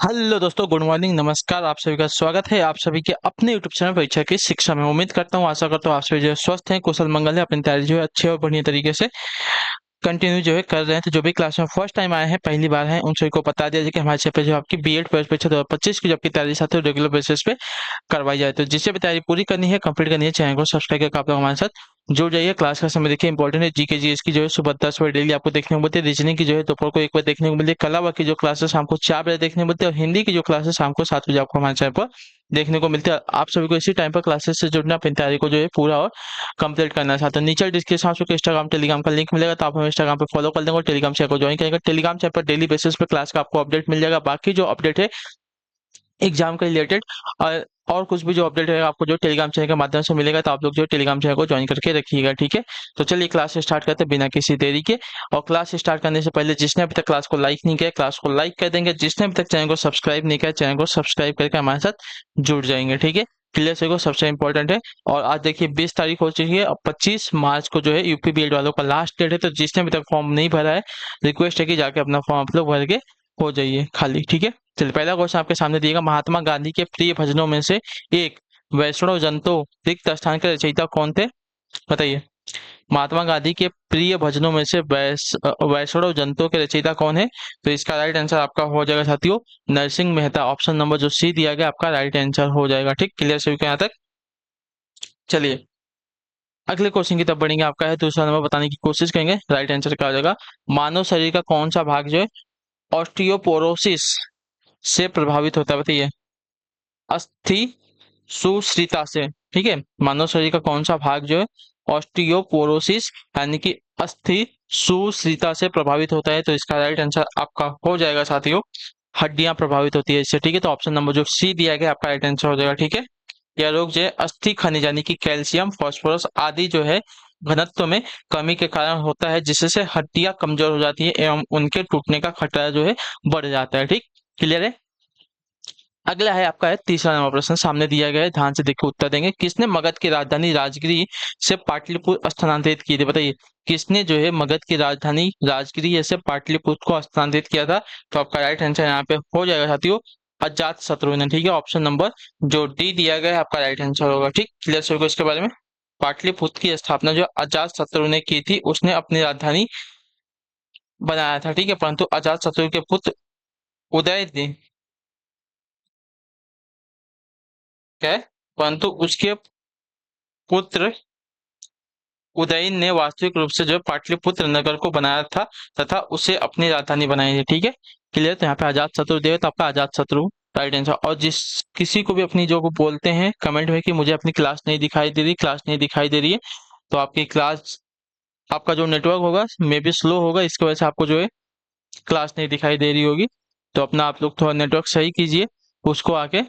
Hello दोस्तों, good morning, नमस्कार। आप सभी का स्वागत है आप सभी के अपने यूट्यूब चैनल परीक्षा की शिक्षा में। उम्मीद करता हूँ, आशा करता हूँ आप सभी जो है स्वस्थ हैं, कुशल मंगल है, अपनी तैयारी जो है अच्छे और बढ़िया तरीके से कंटिन्यू जो है कर रहे हैं। तो जो भी क्लास में फर्स्ट टाइम आए हैं, पहली बार हैं, उन सभी को बता दिया जाए कि हमारे चैनल पे जो आपकी बीएड प्रवेश परीक्षा 2025 की जो आपकी तैयारी साथ रेगुलर बेसिस पे करवाई जाए। तो जिससे भी तैयारी पूरी करनी है, कंप्लीट करनी है, चैनल को सब्सक्राइब करके आप लोग हमारे साथ जुड़ जाइए। क्लास का समय देखिए इंपॉर्टेंट है। जीके जीएस की जो है सुबह 10 बजे डेली आपको देखने को मिलती है। रीजनिंग की जो है दोपहर को 1 बजे देखने को मिलती है। कला की जो क्लासेस शाम को 4 बजे देखने को मिलती है, और हिंदी की जो क्लासेस शाम को 7 बजे आपको हमारे चैनल पर देखने को मिलती है। आप सभी को इसी टाइम पर क्लासेस से जुड़ना, अपनी तैयारी को जो है पूरा और कंप्लीट करना चाहते हैं। नीचे डिस्क्रिप्शन में आपको इंस्टाग्राम टेलीग्राम का लिंक मिलेगा, तो आप हमें इंस्टाग्राम पे फॉलो कर लेंगे और टेलीग्राम चैनल को ज्वाइन करेंगे। टेलीग्राम चैनल पर डेली बेसिस पे क्लास का आपको अपडेट मिल जाएगा। बाकी जो अपडेट है एग्जाम के रिलेटेड और कुछ भी जो अपडेट है आपको जो टेलीग्राम चैनल के माध्यम से मिलेगा, तो आप लोग जो टेलीग्राम चैनल को ज्वाइन करके रखिएगा, ठीक है। तो चलिए क्लास स्टार्ट करते हैं बिना किसी देरी के। और क्लास स्टार्ट करने से पहले जिसने अभी तक क्लास को लाइक नहीं किया, क्लास को लाइक कर देंगे। जिसने अभी तक चैनल को सब्सक्राइब नहीं किया, चैनल को सब्सक्राइब करके हमारे साथ जुड़ जाएंगे, ठीक है। क्लियर से को सबसे इंपॉर्टेंट है। और आज देखिए 20 तारीख हो चुकी है, और 25 मार्च को जो है यूपी बीएड वालों का लास्ट डेट है। तो जिसने अभी तक फॉर्म नहीं भरा है, रिक्वेस्ट है कि जाके अपना फॉर्म आप लोग भर के हो जाइए खाली, ठीक है। चलिए पहला क्वेश्चन आपके सामने दिएगा। महात्मा गांधी के प्रिय भजनों में से एक वैष्णव जन तो रिक्त स्थान के रचयिता कौन थे? बताइए। महात्मा गांधी के प्रिय भजनों में से वैष्णव जंतों के रचयिता कौन है? तो इसका राइट आंसर आपका हो जाएगा साथियों नरसिंह मेहता। ऑप्शन नंबर जो सी दिया गया आपका राइट आंसर हो जाएगा, ठीक। क्लियर सभी को यहाँ तक? चलिए अगले क्वेश्चन की तरफ बढ़ेंगे। आपका है दूसरा नंबर, बताने की कोशिश करेंगे। राइट आंसर क्या हो जाएगा? मानव शरीर का कौन सा भाग जो है ऑस्टियोपोरोसिस से प्रभावित होता है? बताइए। अस्थि सुश्रिता से, ठीक है। मानव शरीर का कौन सा भाग जो है ऑस्टियोपोरोसिस यानी कि अस्थि सुश्रिता से प्रभावित होता है? तो इसका राइट आंसर आपका हो जाएगा साथियों हड्डियां प्रभावित होती है इससे, ठीक है। तो ऑप्शन नंबर जो सी दिया गया आपका राइट आंसर हो जाएगा, ठीक है। यह रोग जो है अस्थि खनिज यानी कि कैल्शियम, फास्फोरस आदि जो है घनत्व में कमी के कारण होता है, जिससे हड्डियां कमजोर हो जाती है एवं उनके टूटने का खतरा जो है बढ़ जाता है, ठीक। क्लियर है? अगला है आपका है तीसरा नंबर प्रश्न सामने दिया गया है, ध्यान से देखकर उत्तर देंगे। किसने मगध की राजधानी राजगिरी से पाटलिपुत्र स्थानांतरित की थी? बताइए। किसने जो है मगध की राजधानी राजगिरी से पाटलिपुत्र को स्थानांतरित किया था? तो आपका राइट आंसर यहाँ पे हो जाएगा साथियों अजात शत्रु ने, ठीक है। ऑप्शन नंबर जो डी दिया गया है आपका राइट आंसर होगा, ठीक। क्लियर सभी को इसके बारे में? पाटलिपुत्र की स्थापना जो अजात शत्रु ने की थी, उसने अपनी राजधानी बनाया था, ठीक है। परंतु अजात शत्रु के पुत्र उदय ने क्या है, परंतु उसके पुत्र उदयन ने वास्तविक रूप से जो है पाटलिपुत्र नगर को बनाया था तथा उसे अपनी राजधानी बनाई थी, ठीक है। क्लियर? तो यहाँ पे अजात शत्रु देव तो आपका अजात शत्रु राइट आंसर। और जिस किसी को भी अपनी जो को बोलते हैं कमेंट में कि मुझे अपनी क्लास नहीं दिखाई दे रही, क्लास नहीं दिखाई दे रही है, तो आपकी क्लास आपका जो नेटवर्क होगा मे बी स्लो होगा, इसकी वजह से आपको जो है क्लास नहीं दिखाई दे रही होगी। तो अपना आप लोग थोड़ा नेटवर्क सही कीजिए, उसको आके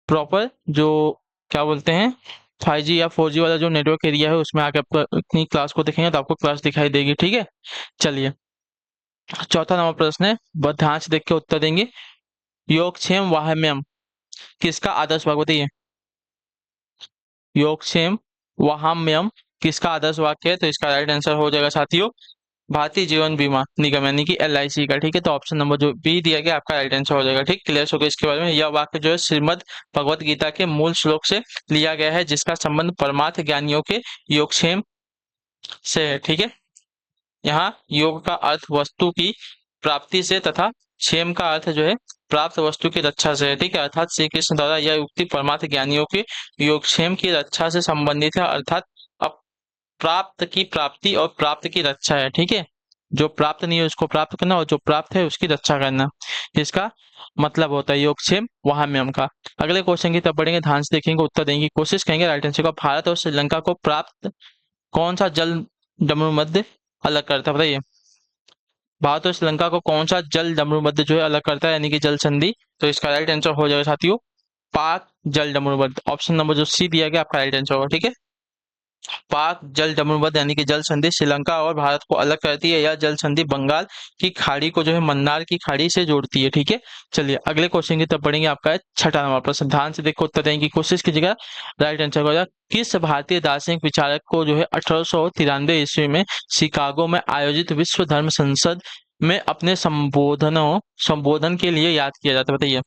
प्रॉपर जो क्या बोलते हैं 5G या 4G वाला जो नेटवर्क एरिया है उसमें आके आप अपनी क्लास को देखेंगे तो आपको क्लास दिखाई देगी, ठीक है। चलिए चौथा नंबर प्रश्न है, बहुत ध्यान से देख के उत्तर देंगे। योगक्षेम वाहम्यम किसका आदर्श वाक्य? बताइए। योगक्षेम वाहम्यम किसका आदर्श वाक्य है? तो इसका राइट आंसर हो जाएगा साथियों भारतीय जीवन बीमा निगम यानी कि LIC का, ठीक है। तो ऑप्शन नंबर जो बी दिया गया आपका राइट आंसर हो जाएगा, ठीक। क्लियर हो गया इसके बारे में? यह वाक्य जो है श्रीमद भगवत गीता के मूल श्लोक से लिया गया है, जिसका संबंध परमार्थ ज्ञानियों के योगक्षेम से है, ठीक है। यहाँ योग का अर्थ वस्तु की प्राप्ति से तथा क्षेम का अर्थ जो है प्राप्त वस्तु की रक्षा से है, ठीक है। अर्थात श्री कृष्ण द्वारा यह युक्ति परमार्थ ज्ञानियों के योगक्षेम की रक्षा से संबंधित है, अर्थात प्राप्त की प्राप्ति और प्राप्त की रक्षा है, ठीक है। जो प्राप्त नहीं है उसको प्राप्त करना, और जो प्राप्त है उसकी रक्षा करना, इसका मतलब होता है योगक्षेम वाहम्यम का। अगले क्वेश्चन की तरफ बढ़ेंगे, ध्यान से देखेंगे, उत्तर देंगे की कोशिश करेंगे। राइट आंसर का भारत और श्रीलंका को प्राप्त कौन सा जल डमरूमध्य अलग करता है? बताइए। भारत और श्रीलंका को कौन सा जल डमरूमध्य जो है अलग करता है यानी कि जल संधि? तो इसका राइट आंसर हो जाएगा साथियों पाक जल डमरूमध्य। ऑप्शन नंबर जो सी दिया गया आपका राइट आंसर होगा, ठीक है। पाक जल डमरूमध्य यानी कि जल संधि श्रीलंका और भारत को अलग करती है। यह जल संधि बंगाल की खाड़ी को जो है मन्नार की खाड़ी से जोड़ती है, ठीक है। चलिए अगले क्वेश्चन की तरफ बढ़ेंगे। आपका है छठा नंबर प्रश्न, ध्यान से देखो उत्तर देने की कोशिश कीजिएगा। राइट आंसर हो जाएगा किस भारतीय दार्शनिक विचारक को जो है 1893 ईस्वी में शिकागो में आयोजित विश्व धर्म संसद में अपने संबोधन के लिए याद किया जाता है? बताइए।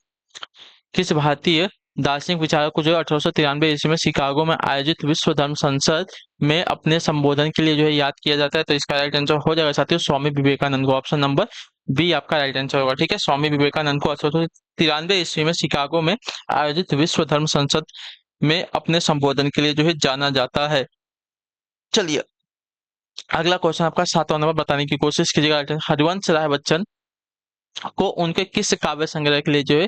किस भारतीय दार्शनिक विचारक को जो है 1893 ईस्वी में शिकागो में आयोजित विश्व धर्म संसद में अपने संबोधन के लिए जो है याद किया जाता है? तो इसका राइट आंसर हो जाएगा साथियों स्वामी विवेकानंद को। ऑप्शन नंबर बी आपका राइट आंसर होगा। ठीक है, स्वामी विवेकानंद को 1893 ईस्वी में शिकागो में आयोजित विश्व धर्म संसद में अपने संबोधन के लिए जो है जाना जाता है। चलिए, अगला क्वेश्चन आपका 7वां नंबर बताने की कोशिश कीजिएगा। हरिवंश राय बच्चन को उनके किस काव्य संग्रह के लिए जो है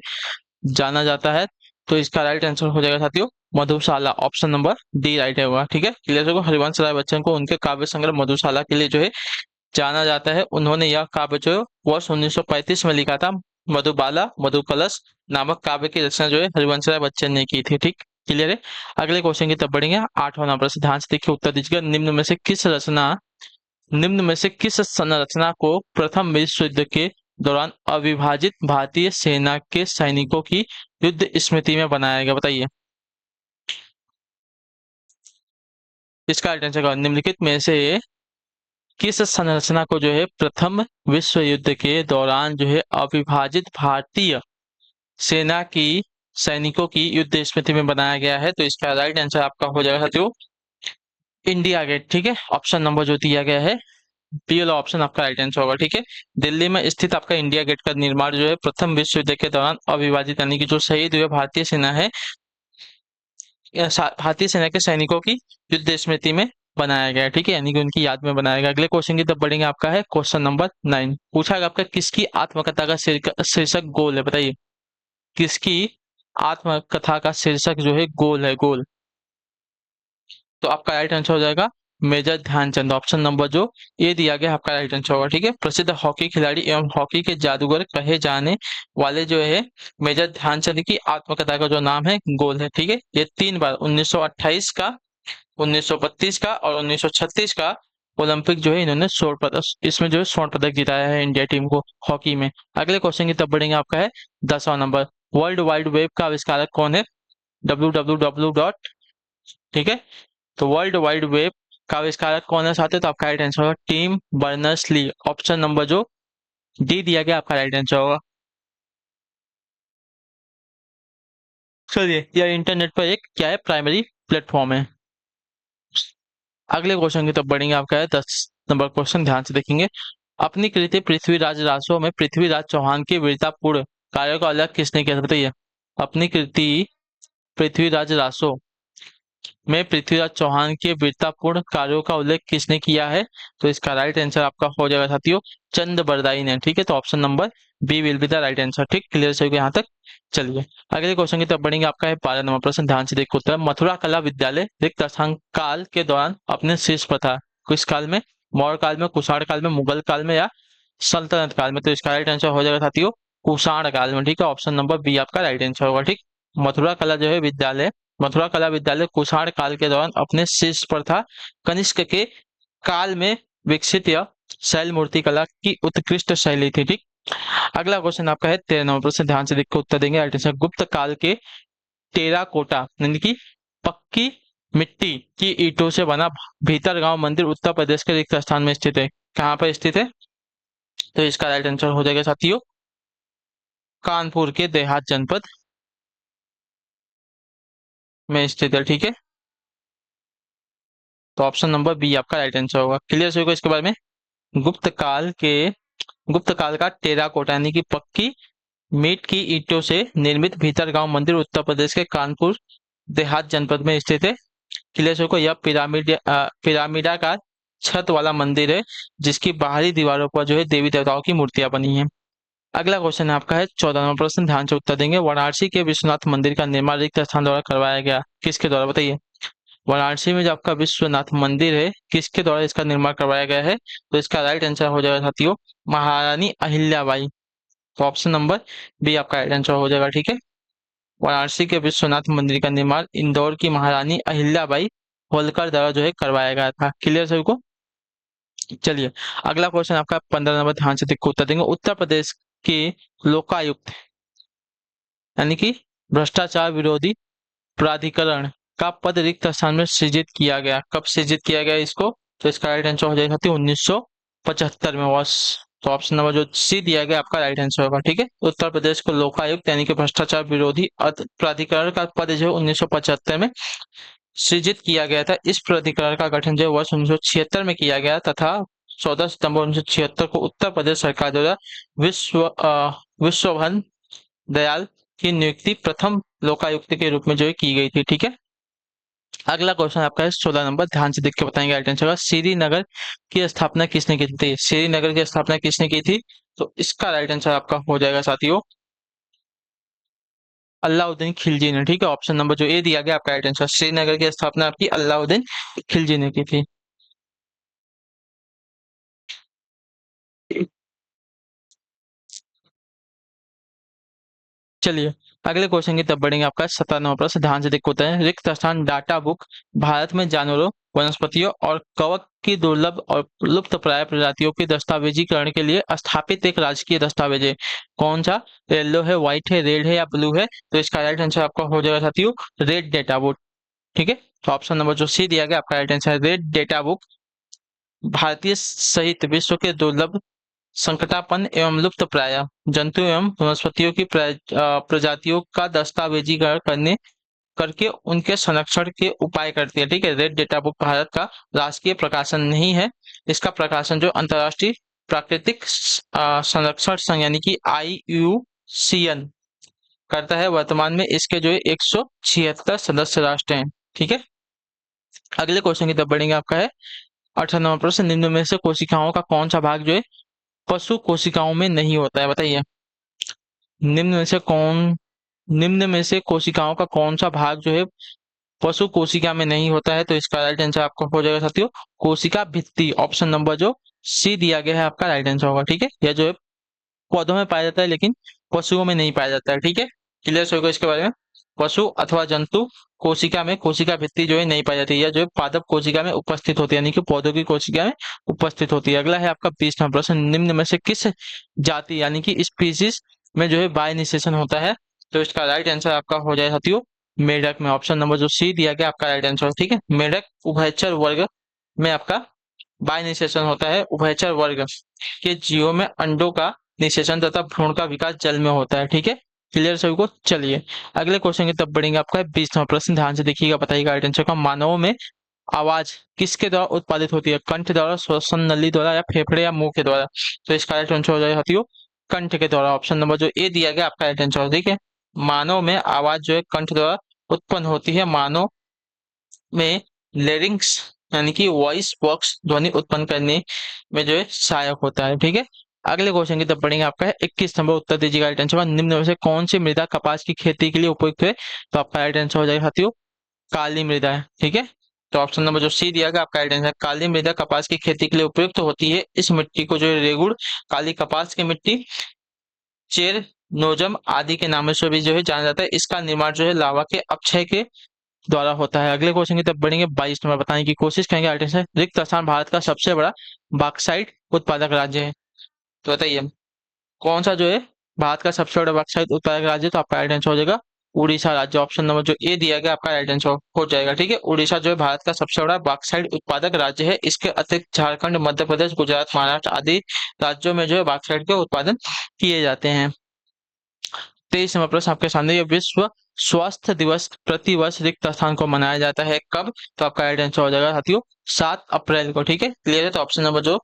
जाना जाता है? तो इसका राइट आंसर हो जाएगा साथियों मधुशाला। ऑप्शन नंबर डी राइट होगा। ठीक है, क्लियर होगा। हरिवंश राय बच्चन को उनके काव्य संग्रह मधुशाला के लिए जो है जाना जाता है। उन्होंने यह काव्य जो वर्ष 1935 में लिखा था। मधुबाला मधुकलश नामक काव्य की रचना जो है हरिवंश राय बच्चन ने की थी। ठीक, क्लियर है। अगले क्वेश्चन की तरफ बढ़ेंगे। 8वां नंबर से ध्यान से देखिए, उत्तर दीजिएगा। निम्न में से किस संरचना को प्रथम विश्व युद्ध के दौरान अविभाजित भारतीय सेना के सैनिकों की युद्ध स्मृति में बनाया गया? बताइए। इसका आंसर करो। निम्नलिखित में से किस संरचना को जो है प्रथम विश्व युद्ध के दौरान जो है अविभाजित भारतीय सेना की सैनिकों की युद्ध स्मृति में बनाया गया है? तो इसका राइट आंसर आपका हो जाएगा साथियों इंडिया गेट। ठीक है, ऑप्शन नंबर जो दिया गया है बी वाला ऑप्शन आपका राइट आंसर होगा। ठीक है, दिल्ली में स्थित आपका इंडिया गेट का निर्माण जो है प्रथम विश्व युद्ध के दौरान अविभाजित यानी कि जो शहीद हुए भारतीय सेना है भारतीय सेना के सैनिकों की युद्ध स्मृति में बनाया गया है। ठीक है, यानी कि उनकी याद में बनाया गया। अगले क्वेश्चन की तरफ बढ़ेंगे। आपका है क्वेश्चन नंबर 9। पूछा गया आपका किसकी आत्मकथा का शीर्षक गोल है? बताइए, किसकी आत्मकथा का शीर्षक जो है गोल है? गोल। तो आपका राइट आंसर हो जाएगा मेजर ध्यानचंद। ऑप्शन नंबर जो ए दिया गया आपका राइट आंसर होगा। ठीक है, प्रसिद्ध हॉकी खिलाड़ी एवं हॉकी के जादूगर कहे जाने वाले जो है मेजर ध्यानचंद की आत्मकथा का जो नाम है गोल है। ठीक है, ये 3 बार 1928 का, 1932 का और 1936 का ओलंपिक जो है इन्होंने स्वर्ण पदक इसमें जो है स्वर्ण पदक जिताया है इंडिया टीम को हॉकी में। अगले क्वेश्चन की तरफ बढ़ेंगे। आपका है 10वां नंबर। वर्ल्ड वाइड वेब का आविष्कारक कौन है? www dot. ठीक है, तो वर्ल्ड वाइड वेब का आविष्कारक कौन है साथियों? तो आपका राइट आंसर होगा Tim Berners Lee. Option number जो डी दिया गया आपका राइट आंसर होगा। चलिए, यह इंटरनेट पर एक क्या है प्राइमरी प्लेटफॉर्म है। अगले क्वेश्चन की तरफ बढ़ेंगे। आपका है 10 नंबर क्वेश्चन, ध्यान से देखेंगे। अपनी कृति पृथ्वीराज रासो में पृथ्वीराज चौहान के वीरतापूर्ण कार्यों का उल्लेख किसने किया? बताइए। अपनी कृति पृथ्वीराज रासो में पृथ्वीराज चौहान के वीरतापूर्ण कार्यों का उल्लेख किसने किया है? तो इसका राइट आंसर आपका हो जाएगा साथियों चंद बरदाई ने। ठीक है, तो option number B will be the right answer. ठीक, क्लियर सही यहाँ तक। चलिए, अगले क्वेश्चन की तरफ बढ़ेंगे। आपका है 12 नंबर प्रश्न, ध्यान से देखो उत्तर। मथुरा कला विद्यालय रिक्त स्थान काल के दौरान अपने शीर्ष पर था? किस काल में? मौर्य काल में, कुषाण काल में, मुगल काल में या सल्तनत काल में? तो इसका राइट आंसर हो जाएगा साथियों कुषाण काल में। ठीक है, ऑप्शन नंबर बी आपका राइट आंसर होगा। ठीक, मथुरा कला जो है विद्यालय मथुरा कला विद्यालय कुषाण काल के दौरान अपने शीर्ष पर था। कनिष्क के काल में विकसित यह शैल मूर्ति कला की उत्कृष्ट शैली थी। ठीक, अगला क्वेश्चन आपका है 13 नंबर प्रश्न, ध्यान से देखकर उत्तर देंगे। राइट आंसर गुप्त काल के टेराकोटा यानी कि पक्की मिट्टी की ईंटों से बना भीतरगांव मंदिर उत्तर प्रदेश के रिक्त स्थान में स्थित है। कहाँ पर स्थित है? तो इसका राइट आंसर हो जाएगा साथियों कानपुर के देहात जनपद में स्थित है। ठीक है, तो ऑप्शन नंबर बी आपका राइट आंसर होगा। क्लियर होगा इसके बारे में। गुप्त काल के गुप्त काल का टेराकोटा यानी कि पक्की मीट की ईंटों से निर्मित भीतरगांव मंदिर उत्तर प्रदेश के कानपुर देहात जनपद में स्थित है। क्लियर होगा। यह पिरामिडाकार छत वाला मंदिर है जिसकी बाहरी दीवारों पर जो है देवी देवताओं की मूर्तियां बनी हैं। अगला क्वेश्चन आपका है 14 नंबर प्रश्न, ध्यान से उत्तर देंगे। वाराणसी के विश्वनाथ मंदिर का निर्माण रिक्त स्थान द्वारा करवाया गया, किसके द्वारा? बताइए। वाराणसी में जो आपका विश्वनाथ मंदिर है किसके द्वारा इसका निर्माण करवाया गया है? तो इसका राइट आंसर हो जाएगा साथियों महारानी अहिल्याबाई। तो ऑप्शन नंबर बी आपका राइट आंसर हो जाएगा। ठीक है, वाराणसी के विश्वनाथ मंदिर का निर्माण इंदौर की महारानी अहिल्याबाई होलकर द्वारा जो है करवाया गया था। क्लियर सभी को। चलिए, अगला क्वेश्चन आपका 15 नंबर, ध्यान से देखो उत्तर देंगे। उत्तर प्रदेश के लोकायुक्त यानी कि भ्रष्टाचार विरोधी प्राधिकरण का पद रिक्त स्थान में सृजित किया गया। कब सृजित किया गया इसको? तो इसका राइट आंसर हो जाएगा 1975 में। वर्ष तो ऑप्शन नंबर जो सी दिया गया आपका राइट आंसर होगा। ठीक है, उत्तर प्रदेश को लोकायुक्त यानी कि भ्रष्टाचार विरोधी प्राधिकरण का पद जो 1975 में सृजित किया गया था। इस प्राधिकरण का गठन जो वर्ष 1976 में किया गया तथा 14 सितंबर 1976 को उत्तर प्रदेश सरकार द्वारा विश्वभन दयाल की नियुक्ति प्रथम लोकायुक्त के रूप में जो है की गई थी। ठीक है, अगला क्वेश्चन आपका है 16 नंबर, ध्यान से देख के बताएंगे राइट आंसर का। श्रीनगर की स्थापना किसने की थी? श्रीनगर की स्थापना किसने की थी? तो इसका राइट आंसर आपका हो जाएगा साथियों अलाउद्दीन खिलजी ने। ठीक है, ऑप्शन नंबर जो ए दिया गया आपका राइट आंसर। श्रीनगर की स्थापना आपकी अलाउद्दीन खिलजी ने की थी। चलिए अगले क्वेश्चन की तरफ बढ़ेंगे। आपका 17 नंबर प्रश्न, ध्यान से देखो होता है। रिक्त स्थान डाटा बुक भारत में जानवरों, वनस्पतियों और कवक की दुर्लभ और लुप्त प्राय प्रजातियों के दस्तावेजीकरण के लिए स्थापित एक राजकीय दस्तावेज है। कौन सा? येलो है, व्हाइट है, रेड है या ब्लू है? तो इसका राइट आंसर आपका हो जाएगा साथियों रेड डेटा बुक। ठीक है, तो ऑप्शन नंबर जो सी दिया गया आपका राइट आंसर है रेड डेटा बुक। भारतीय सहित विश्व के दुर्लभ, संकटापन्न एवं लुप्त प्राय जंतु एवं वनस्पतियों की प्रजातियों का दस्तावेजीकरण करने करके उनके संरक्षण के उपाय करती है। ठीक है, रेड डेटा बुक भारत का राष्ट्रीय प्रकाशन नहीं है। इसका प्रकाशन जो अंतर्राष्ट्रीय प्राकृतिक संरक्षण संघ यानी कि IUCN करता है। वर्तमान में इसके जो है 176 सदस्य राष्ट्र हैं। ठीक है, अगले क्वेश्चन की तरफ बढ़ेंगे। आपका है 18 नंबर प्रश्न, निम्न में से कोशिकाओं का कौन सा भाग जो है पशु कोशिकाओं में नहीं होता है? बताइए, निम्न में से कौन निम्न में से कोशिकाओं का कौन सा भाग जो है पशु कोशिका में नहीं होता है? तो इसका राइट आंसर आपका हो जाएगा साथियों कोशिका भित्ति। ऑप्शन नंबर जो सी दिया गया है आपका राइट आंसर होगा। ठीक है, यह जो है पौधों में पाया जाता है लेकिन पशुओं में नहीं पाया जाता है। ठीक है, क्लियर होगा इसके बारे में। पशु अथवा जंतु कोशिका में कोशिका भित्ति जो है नहीं पाई जाती है। यह जो है पादप कोशिका में उपस्थित होती है यानी कि पौधों की कोशिका में उपस्थित होती है। अगला है आपका 20वां प्रश्न, निम्न में से किस जाति यानी कि स्पीसीज में जो है बाय निषेचन होता है? तो इसका राइट आंसर आपका हो जाए साथियों मेढक में। ऑप्शन नंबर जो सी दिया गया आपका राइट आंसर। ठीक है, मेढक उभयचर वर्ग में आपका बाय निषेचन होता है। उभयचर वर्ग के जीवों में अंडों का निषेचन तथा भ्रूण का विकास जल में होता है। ठीक है, क्लियर सभी को। चलिए अगले क्वेश्चन की तरफ बढ़ेंगे। आपका 20वां प्रश्न, ध्यान से देखिएगा, बताइएगा राइट आंसर का। मानवों में आवाज किसके द्वारा उत्पादित होती है? कंठ द्वारा, श्वसन नली द्वारा या फेफड़े या मुंह के द्वारा? तो इसका राइट आंसर हो जाएगा साथियों कंठ के द्वारा। ऑप्शन नंबर जो ए दिया गया आपका राइट आंसर। ठीक है, मानव में आवाज जो है कंठ द्वारा उत्पन्न होती है। मानव में लेरिंग्स यानी कि वॉइस बॉक्स ध्वनि उत्पन्न करने में जो है सहायक होता है। ठीक है, अगले क्वेश्चन की तरफ पढ़ेंगे। आपका है 21 नंबर, उत्तर दीजिएगा राइट आंसर। निम्न में से कौन सी मृदा कपास की खेती के लिए उपयुक्त है? तो आपका राइट आंसर हो जाएगा साथियों काली मृदा है। ठीक है, तो ऑप्शन नंबर जो सी दिया गया आपका राइट आंसर। काली मृदा कपास की खेती के लिए उपयुक्त होती है। इस मिट्टी को जो है रेगुड़, काली कपास की मिट्टी, चेर नोजम आदि के नामों से भी जो है जाना जाता है। इसका निर्माण जो है लावा के अपक्षय के द्वारा होता है। अगले क्वेश्चन की तरफ बढ़ेंगे। 22 नंबर, बताने की कोशिश करेंगे राइट आंसर। रिक्त स्थान भारत का सबसे बड़ा बॉक्साइट उत्पादक राज्य है? तो बताइए कौन सा जो है भारत का सबसे बड़ा बॉक्साइट उत्पादक राज्य है? तो आपका राइट आंसर हो जाएगा उड़ीसा राज्य। ऑप्शन नंबर जो ए दिया गया आपका राइट आंसर हो जाएगा। ठीक है, उड़ीसा जो है भारत का सबसे बड़ा बॉक्साइट उत्पादक राज्य है। इसके अतिरिक्त झारखंड, मध्य प्रदेश, गुजरात, महाराष्ट्र आदि राज्यों में जो है बॉक्साइट के उत्पादन किए जाते हैं। 23 नंबर प्रश्न आपके सामने, ये विश्व स्वास्थ्य दिवस प्रति वर्ष रिक्त स्थान को मनाया जाता है कब? तो आपका राइट आंसर हो जाएगा साथियों 7 अप्रैल को। ठीक है, क्लियर है। तो ऑप्शन नंबर जो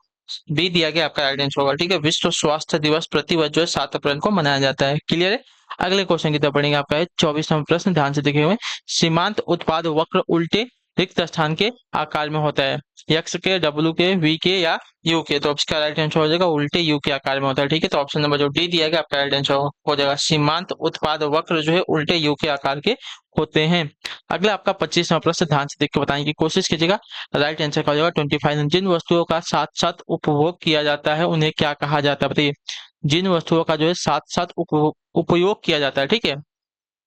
बी दिया गया आपका राइट आंसर होगा। ठीक है, विश्व स्वास्थ्य दिवस प्रति वर्ष जो है 7 अप्रैल को मनाया जाता है। क्लियर है। अगले क्वेश्चन की तरफ पढ़ेंगे। आपका है 24 नंबर प्रश्न, ध्यान से देखे हुए। सीमांत उत्पाद वक्र उल्टे रिक्त स्थान के आकार में होता है। यक्स के, डब्ल्यू के, वी के या यू के? तो इसका राइट आंसर हो जाएगा उल्टे यू के आकार में होता है। ठीक है, तो ऑप्शन नंबर जो डी दिया गया आपका राइट आंसर हो जाएगा सीमांत उत्पाद वक्र जो है उल्टे यू के आकार के होते हैं। अगला आपका 25वां प्रश्न, ध्यान से देख के बताने की कोशिश कीजिएगा। राइट आंसर का हो जाएगा 25। जिन वस्तुओं का साथ साथ उपभोग किया जाता है उन्हें क्या कहा जाता है? बताइए, जिन वस्तुओं का जो है साथ साथ उपयोग किया जाता है। ठीक है,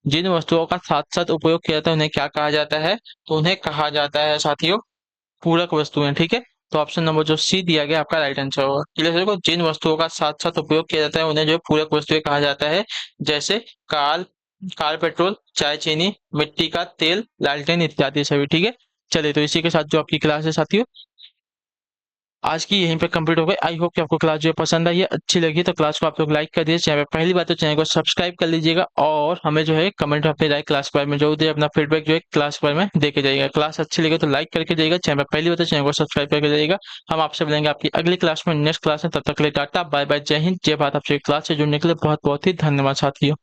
जिन वस्तुओं का साथ साथ उपयोग किया जाता है उन्हें क्या कहा जाता है? तो उन्हें कहा जाता है साथियों पूरक वस्तुएं। ठीक है, तो ऑप्शन नंबर जो सी दिया गया आपका राइट आंसर होगा। क्लियर देखो, जिन वस्तुओं का साथ साथ उपयोग किया जाता है उन्हें जो है पूरक वस्तुएं कहा जाता है। जैसे कार कार पेट्रोल, चाय चीनी, मिट्टी का तेल, लालटेन इत्यादि सभी। ठीक है, चलिए तो इसी के साथ जो आपकी क्लास है साथियों आज की यहीं पे कंप्लीट हो गई। आई होप कि आपको क्लास जो है पसंद आई है, अच्छी लगी तो क्लास को आप लोग लाइक कर दीजिए। चैनल पे पहली बात तो चैनल को सब्सक्राइब कर लीजिएगा और हमें जो है कमेंट अपनी राय क्लास के बारे में जो दे, अपना फीडबैक जो है क्लास के बारे में दे के जाइएगा। क्लास अच्छी लगे तो लाइक करके जाइएगा। चैनल पे पहली बात तो चैनल को सब्सक्राइब करके जाइएगा। हम आपसे मिलेंगे आपकी अगली क्लास में, नेक्स्ट क्लास में। तब तक के लिए टाटा बाय बाय, जय हिंद जय भारत। आपसे क्लास से जुड़ने के लिए बहुत बहुत ही धन्यवाद साथियों।